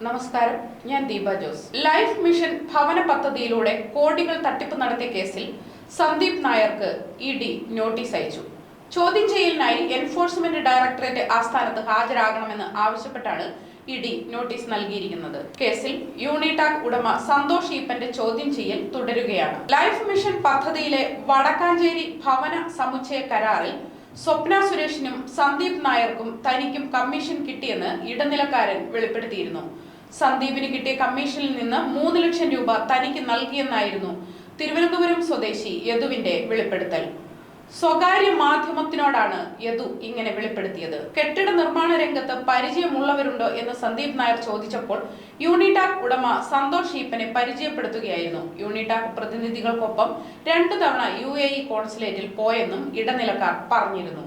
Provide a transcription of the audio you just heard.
നമസ്കാരം, ഞാൻ Deepa Jose. Life mission ഭവന പദ്ധതിയിലൂടെ കോടികൾ തട്ടിപ്പ് നടത്തിയ കേസിൽ സന്ദീപ് നായർക്ക് ഇഡി നോട്ടീസ് അയച്ചു. ചോദ്യം ചെയ്യലിനായി എൻഫോഴ്സ്മെന്റ് ഡയറക്ടറേറ്റ് ആസ്ഥാനത്ത് ഹാജരാകണമെന്ന് ആവശ്യപ്പെട്ടാണ് ഇഡി നോട്ടീസ് നൽകിയിരിക്കുന്നത്. കേസിൽ യൂണിടാക് ഉടമ സന്തോഷ് ഈപ്പന്റെ ചോദ്യം ചെയ്യൽ തുടരുകയാണ്. ലൈഫ് മിഷൻ പദ്ധതിയിലെ വടക്കാഞ്ചേരി ഭവന സമുച്ചയ കരാറിൽ സ്വപ്ന സുരേഷിനും സന്ദീപ് നായർക്കും തനിക്കും കമ്മീഷൻ കിട്ടിയെന്ന് ഇടനിലക്കാരൻ വെളിപ്പെടുത്തിയിരുന്നു. സന്ദീപിന് കിട്ടിയ കമ്മീഷനിൽ നിന്ന് 3 ലക്ഷം രൂപ തനിക്ക് നൽകിയെന്നായിരുന്നു തിരുവനന്തപുരം സ്വദേശി യദുവിന്റെ വെളിപ്പെടുത്തൽ. സ്വകാര്യ മാധ്യമത്തിനോടാണ് യദു ഇങ്ങനെ വെളിപ്പെടുത്തിയത്. കെട്ടിട നിർമ്മാണ രംഗത്ത് പരിചയമുള്ളവരുണ്ടോ എന്ന് സന്ദീപ് നായർ ചോദിച്ചപ്പോൾ യൂണിടാക് ഉടമ സന്തോഷ് ഈപ്പനെ പരിചയപ്പെടുത്തുകയായിരുന്നു. യൂണിടാക് പ്രതിനിധികൾക്കൊപ്പം 2 തവണ UAE കോൺസുലേറ്റിൽ പോയെന്നും ഇടനിലക്കാർ പറഞ്ഞിരുന്നു.